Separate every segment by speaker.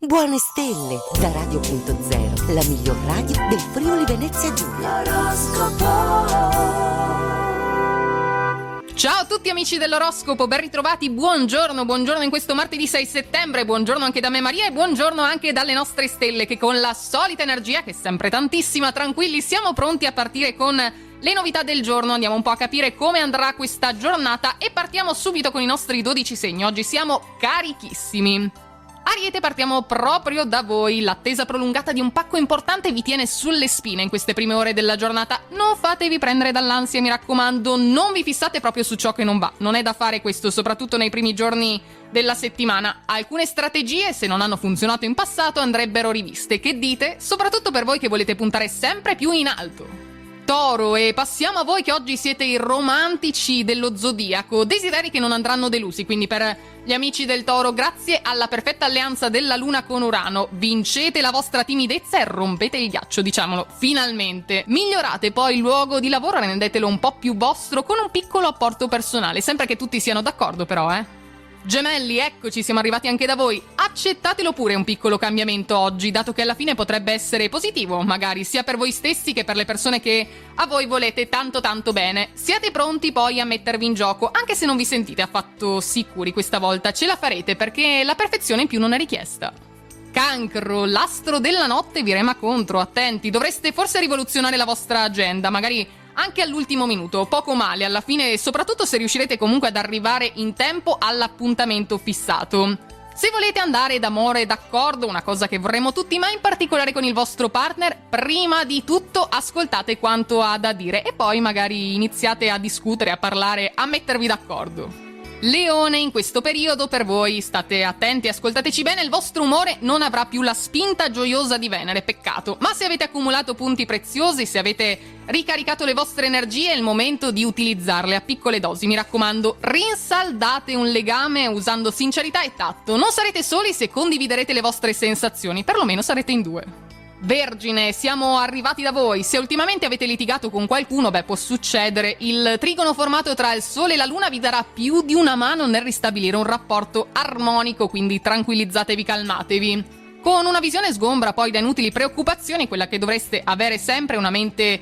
Speaker 1: Buone stelle da Radio.0, la miglior radio del Friuli Venezia Giulia.
Speaker 2: Ciao a tutti amici dell'oroscopo, ben ritrovati, buongiorno in questo martedì 6 settembre, buongiorno anche da me Maria e buongiorno anche dalle nostre stelle che con la solita energia, che è sempre tantissima, tranquilli, siamo pronti a partire con le novità del giorno. Andiamo un po' a capire come andrà questa giornata e partiamo subito con i nostri 12 segni. Oggi siamo carichissimi. Ariete, partiamo proprio da voi. L'attesa prolungata di un pacco importante vi tiene sulle spine in queste prime ore della giornata. Non fatevi prendere dall'ansia, mi raccomando, non vi fissate proprio su ciò che non va. Non è da fare questo, soprattutto nei primi giorni della settimana. Alcune strategie, se non hanno funzionato in passato, andrebbero riviste. Che dite? Soprattutto per voi che volete puntare sempre più in alto. Toro, e passiamo a voi che oggi siete i romantici dello zodiaco, desideri che non andranno delusi, quindi per gli amici del Toro, grazie alla perfetta alleanza della Luna con Urano, vincete la vostra timidezza e rompete il ghiaccio, diciamolo, finalmente. Migliorate poi il luogo di lavoro, rendetelo un po' più vostro con un piccolo apporto personale, sempre che tutti siano d'accordo però, Gemelli, eccoci, siamo arrivati anche da voi. Accettatelo pure un piccolo cambiamento oggi, dato che alla fine potrebbe essere positivo, magari sia per voi stessi che per le persone che a voi volete tanto bene. Siate pronti poi a mettervi in gioco, anche se non vi sentite affatto sicuri questa volta, ce la farete perché la perfezione in più non è richiesta. Cancro, l'astro della notte vi rema contro, attenti, dovreste forse rivoluzionare la vostra agenda, magari anche all'ultimo minuto, poco male alla fine, e soprattutto se riuscirete comunque ad arrivare in tempo all'appuntamento fissato. Se volete andare d'amore d'accordo, una cosa che vorremmo tutti, ma in particolare con il vostro partner, prima di tutto ascoltate quanto ha da dire e poi magari iniziate a discutere, a parlare, a mettervi d'accordo. Leone, in questo periodo per voi, state attenti, ascoltateci bene, il vostro umore non avrà più la spinta gioiosa di Venere, peccato. Ma se avete accumulato punti preziosi, se avete ricaricato le vostre energie, è il momento di utilizzarle a piccole dosi. Mi raccomando, rinsaldate un legame usando sincerità e tatto. Non sarete soli se condividerete le vostre sensazioni, perlomeno sarete in due. Vergine, siamo arrivati da voi. Se ultimamente avete litigato con qualcuno, può succedere. Il trigono formato tra il Sole e la Luna vi darà più di una mano nel ristabilire un rapporto armonico, quindi tranquillizzatevi, calmatevi. Con una visione sgombra poi da inutili preoccupazioni, quella che dovreste avere sempre, una mente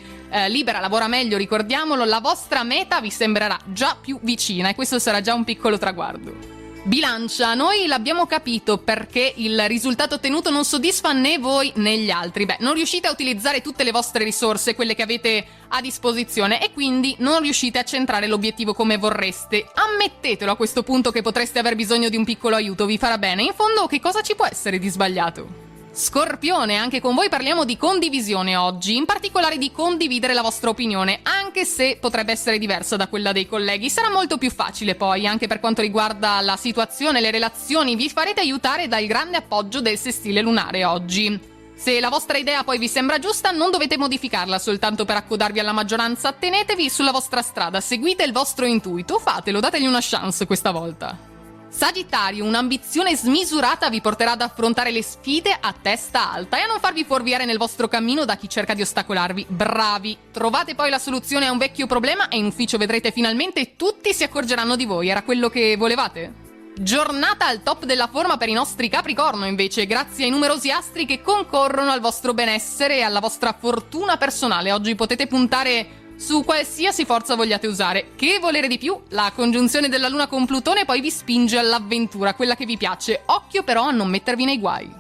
Speaker 2: libera, lavora meglio, ricordiamolo, la vostra meta vi sembrerà già più vicina e questo sarà già un piccolo traguardo. Bilancia, noi l'abbiamo capito perché il risultato ottenuto non soddisfa né voi né gli altri. Non riuscite a utilizzare tutte le vostre risorse, quelle che avete a disposizione, e quindi non riuscite a centrare l'obiettivo come vorreste. Ammettetelo a questo punto che potreste aver bisogno di un piccolo aiuto, vi farà bene. In fondo, che cosa ci può essere di sbagliato? Scorpione, anche con voi parliamo di condivisione oggi, in particolare di condividere la vostra opinione, anche se potrebbe essere diversa da quella dei colleghi. Sarà molto più facile poi, anche per quanto riguarda la situazione, le relazioni, vi farete aiutare dal grande appoggio del sestile lunare oggi. Se la vostra idea poi vi sembra giusta, non dovete modificarla soltanto per accodarvi alla maggioranza, tenetevi sulla vostra strada, seguite il vostro intuito, fatelo, dategli una chance questa volta. Sagittario, un'ambizione smisurata vi porterà ad affrontare le sfide a testa alta e a non farvi fuorviare nel vostro cammino da chi cerca di ostacolarvi. Bravi! Trovate poi la soluzione a un vecchio problema e in ufficio vedrete finalmente tutti si accorgeranno di voi. Era quello che volevate? Giornata al top della forma per i nostri Capricorno, invece, grazie ai numerosi astri che concorrono al vostro benessere e alla vostra fortuna personale. Oggi potete puntare su qualsiasi forza vogliate usare. Che volere di più? La congiunzione della Luna con Plutone poi vi spinge all'avventura, quella che vi piace. Occhio però a non mettervi nei guai.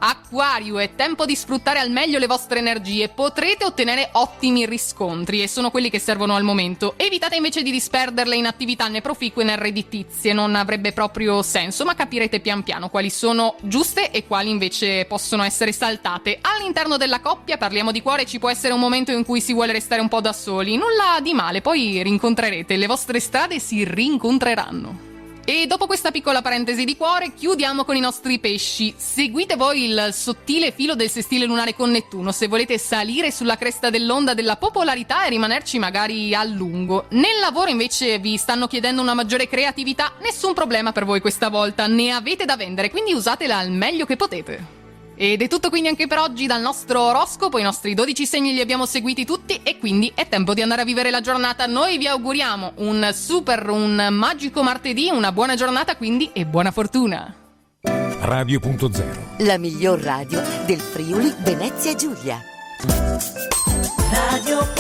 Speaker 2: Acquario, è tempo di sfruttare al meglio le vostre energie, potrete ottenere ottimi riscontri e sono quelli che servono al momento. Evitate invece di disperderle in attività né proficue né redditizie, non avrebbe proprio senso, ma capirete pian piano quali sono giuste e quali invece possono essere saltate. All'interno della coppia, parliamo di cuore, ci può essere un momento in cui si vuole restare un po' da soli, nulla di male, poi rincontrerete, le vostre strade si rincontreranno. E dopo questa piccola parentesi di cuore, chiudiamo con i nostri pesci. Seguite voi il sottile filo del sestile lunare con Nettuno se volete salire sulla cresta dell'onda della popolarità e rimanerci magari a lungo. Nel lavoro invece vi stanno chiedendo una maggiore creatività, nessun problema per voi questa volta, ne avete da vendere, quindi usatela al meglio che potete. Ed è tutto quindi anche per oggi dal nostro oroscopo, i nostri 12 segni li abbiamo seguiti tutti e quindi è tempo di andare a vivere la giornata. Noi vi auguriamo un magico martedì, una buona giornata quindi e buona fortuna!
Speaker 3: Radio.0.
Speaker 1: La miglior radio del Friuli Venezia Giulia.
Speaker 4: Radio